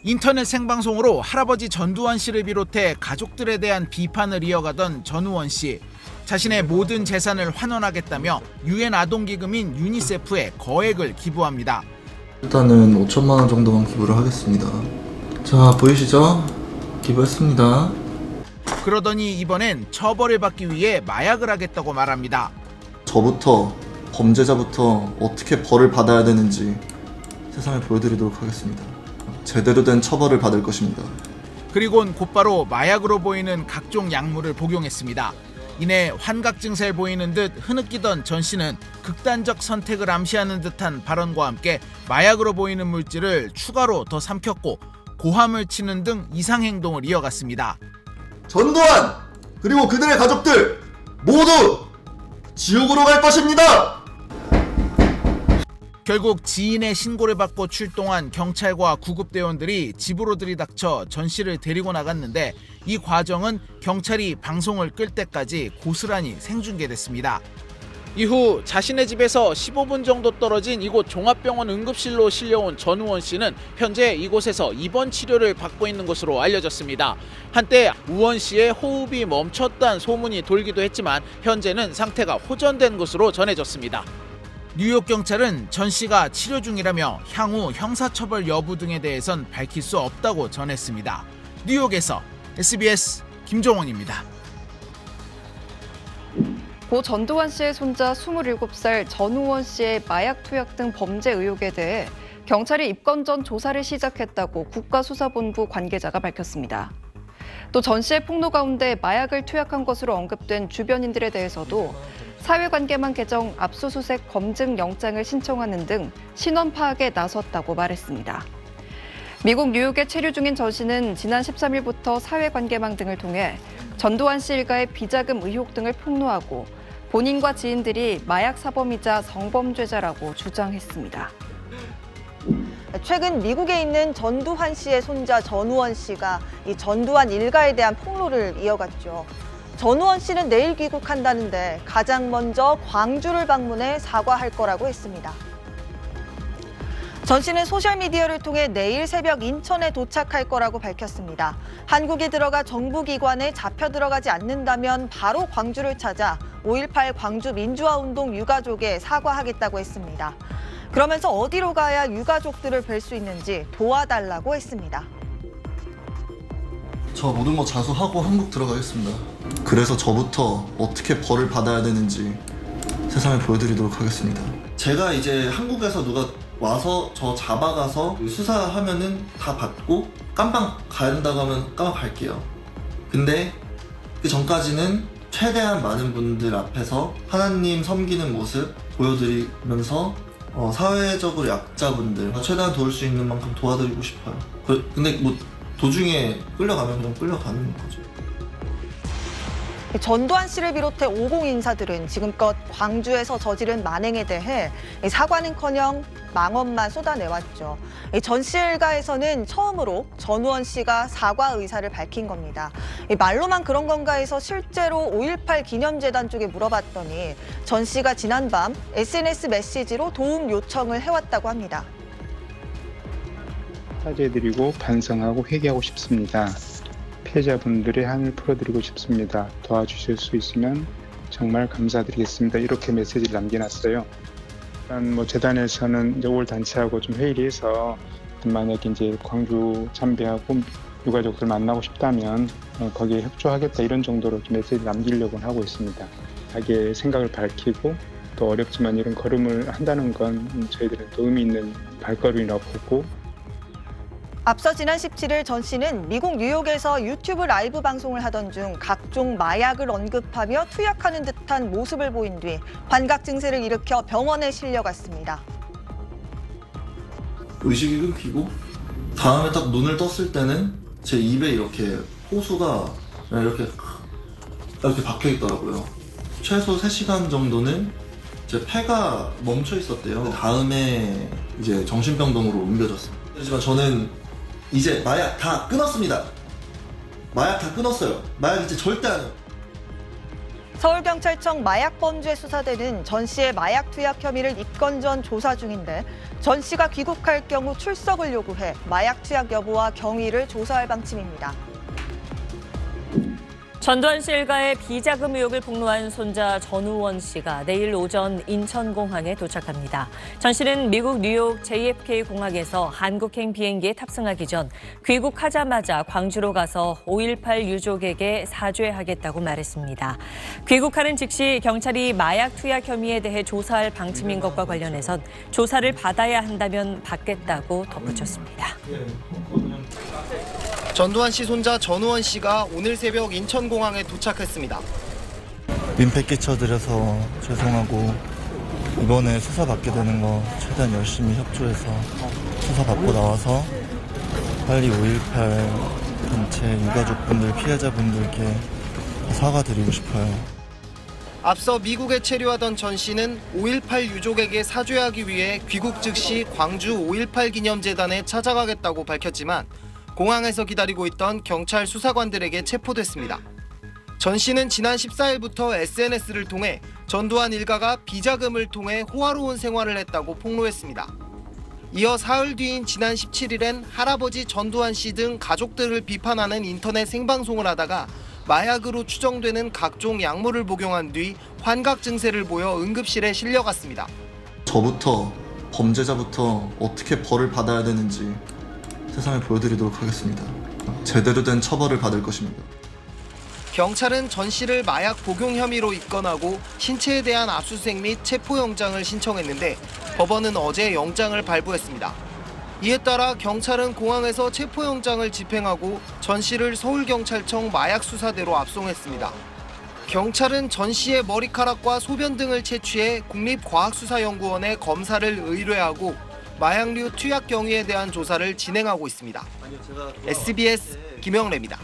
인터넷 생방송으로 할아버지 전두환 씨를 비롯해 가족들에 대한 비판을 이어가던 전우원 씨. 자신의 모든 재산을 환원하겠다며 유엔 아동기금인 유니세프에 거액을 기부합니다. 일단은 5천만 원 정도만 기부를 하겠습니다. 자, 보이시죠? 기부했습니다. 그러더니 이번엔 처벌을 받기 위해 마약을 하겠다고 말합니다. 저부터, 범죄자부터 어떻게 벌을 받아야 되는지 세상에 보여드리도록 하겠습니다. 제대로 된 처벌을 받을 것입니다. 그리곤 곧바로 마약으로 보이는 각종 약물을 복용했습니다. 이내 환각 증세를 보이는 듯 흐느끼던 전 씨는 극단적 선택을 암시하는 듯한 발언과 함께 마약으로 보이는 물질을 추가로 더 삼켰고 고함을 치는 등 이상 행동을 이어갔습니다. 전두환! 그리고 그들의 가족들 모두 지옥으로 갈 것입니다! 결국 지인의 신고를 받고 출동한 경찰과 구급대원들이 집으로 들이닥쳐 전 씨를 데리고 나갔는데 이 과정은 경찰이 방송을 끌 때까지 고스란히 생중계됐습니다. 이후 자신의 집에서 15분 정도 떨어진 이곳 종합병원 응급실로 실려온 전우원 씨는 현재 이곳에서 입원 치료를 받고 있는 것으로 알려졌습니다. 한때 우원 씨의 호흡이 멈췄다는 소문이 돌기도 했지만 현재는 상태가 호전된 것으로 전해졌습니다. 뉴욕 경찰은 전 씨가 치료 중이라며 향후 형사처벌 여부 등에 대해선 밝힐 수 없다고 전했습니다. 뉴욕에서 SBS 김종원입니다. 고 전두환 씨의 손자 27살 전우원 씨의 마약 투약 등 범죄 의혹에 대해 경찰이 입건 전 조사를 시작했다고 국가수사본부 관계자가 밝혔습니다. 또 전 씨의 폭로 가운데 마약을 투약한 것으로 언급된 주변인들에 대해서도 사회관계망 계정 압수수색 검증 영장을 신청하는 등 신원 파악에 나섰다고 말했습니다. 미국 뉴욕에 체류 중인 전 씨는 지난 13일부터 사회관계망 등을 통해 전두환 씨 일가의 비자금 의혹 등을 폭로하고 본인과 지인들이 마약 사범이자 성범죄자라고 주장했습니다. 최근 미국에 있는 전두환 씨의 손자 전우원 씨가 이 전두환 일가에 대한 폭로를 이어갔죠. 전우원 씨는 내일 귀국한다는데 가장 먼저 광주를 방문해 사과할 거라고 했습니다. 전 씨는 소셜미디어를 통해 내일 새벽 인천에 도착할 거라고 밝혔습니다. 한국에 들어가 정부기관에 잡혀 들어가지 않는다면 바로 광주를 찾아 5.18 광주 민주화운동 유가족에 사과하겠다고 했습니다. 그러면서 어디로 가야 유가족들을 뵐 수 있는지 도와달라고 했습니다. 저 모든 거 자수하고 한국 들어가겠습니다. 그래서 저부터 어떻게 벌을 받아야 되는지 세상에 보여드리도록 하겠습니다. 제가 이제 한국에서 누가 와서 저 잡아가서 수사하면은 다 받고 깜빵 간다고 하면 깜빵 갈게요. 근데 그 전까지는 최대한 많은 분들 앞에서 하나님 섬기는 모습 보여드리면서 사회적으로 약자분들 최대한 도울 수 있는 만큼 도와드리고 싶어요. 근데 뭐 도중에 끌려가면 그냥 끌려가는 거죠. 전두환 씨를 비롯해 50 인사들은 지금껏 광주에서 저지른 만행에 대해 사과는커녕 망언만 쏟아내왔죠. 전 씨 일가에서는 처음으로 전우원 씨가 사과 의사를 밝힌 겁니다. 말로만 그런 건가 해서 실제로 5.18 기념재단 쪽에 물어봤더니 전 씨가 지난밤 SNS 메시지로 도움 요청을 해왔다고 합니다. 사죄드리고 반성하고 회개하고 싶습니다. 피해자분들의 한을 풀어드리고 싶습니다. 도와주실 수 있으면 정말 감사드리겠습니다. 이렇게 메시지를 남겨놨어요. 일단 재단에서는 이제 올 단체하고 좀 회의를 해서 만약에 이제 광주 참배하고 유가족들 만나고 싶다면 거기에 협조하겠다 이런 정도로 좀 메시지를 남기려고 하고 있습니다. 자기의 생각을 밝히고 또 어렵지만 이런 걸음을 한다는 건 저희들은 또 의미 있는 발걸음이라고 보고. 앞서 지난 17일 전 씨는 미국 뉴욕에서 유튜브 라이브 방송을 하던 중 각종 마약을 언급하며 투약하는 듯한 모습을 보인 뒤 환각 증세를 일으켜 병원에 실려갔습니다. 의식이 끊기고 다음에 딱 눈을 떴을 때는 제 입에 이렇게 호수가 이렇게 박혀 있더라고요. 최소 3시간 정도는 제 폐가 멈춰 있었대요. 다음에 이제 정신병동으로 옮겨졌습니다. 하지만 저는 이제 마약 다 끊었습니다. 마약 다 끊었어요. 마약 이제 절대 안 해요. 서울경찰청 마약범죄수사대는 전 씨의 마약 투약 혐의를 입건 전 조사 중인데 전 씨가 귀국할 경우 출석을 요구해 마약 투약 여부와 경위를 조사할 방침입니다. 전두환 씨 일가의 비자금 의혹을 폭로한 손자 전우원 씨가 내일 오전 인천공항에 도착합니다. 전 씨는 미국 뉴욕 JFK 공항에서 한국행 비행기에 탑승하기 전 귀국하자마자 광주로 가서 5.18 유족에게 사죄하겠다고 말했습니다. 귀국하는 즉시 경찰이 마약 투약 혐의에 대해 조사할 방침인 것과 관련해선 조사를 받아야 한다면 받겠다고 덧붙였습니다. 전두환 씨 손자 전우원 씨가 오늘 새벽 인천공항에 도착했습니다. 민폐 끼쳐드려서 죄송하고 이번에 수사받게 되는 거 최대한 열심히 협조해서 수사받고 나와서 빨리 5.18 단체 유가족분들, 피해자분들께 사과드리고 싶어요. 앞서 미국에 체류하던 전 씨는 5.18 유족에게 사죄하기 위해 귀국 즉시 광주 5.18 기념재단에 찾아가겠다고 밝혔지만 공항에서 기다리고 있던 경찰 수사관들에게 체포됐습니다. 전 씨는 지난 14일부터 SNS를 통해 전두환 일가가 비자금을 통해 호화로운 생활을 했다고 폭로했습니다. 이어 사흘 뒤인 지난 17일엔 할아버지 전두환 씨 등 가족들을 비판하는 인터넷 생방송을 하다가 마약으로 추정되는 각종 약물을 복용한 뒤 환각 증세를 보여 응급실에 실려갔습니다. 저부터 범죄자부터 어떻게 벌을 받아야 되는지 세상을 보여드리도록 하겠습니다. 제대로 된 처벌을 받을 것입니다. 경찰은 전 씨를 마약 복용 혐의로 입건하고 신체에 대한 압수수색 및 체포영장을 신청했는데 법원은 어제 영장을 발부했습니다. 이에 따라 경찰은 공항에서 체포영장을 집행하고 전 씨를 서울경찰청 마약수사대로 압송했습니다. 경찰은 전 씨의 머리카락과 소변 등을 채취해 국립과학수사연구원에 검사를 의뢰하고 마약류 투약 경위에 대한 조사를 진행하고 있습니다. SBS 김영래입니다.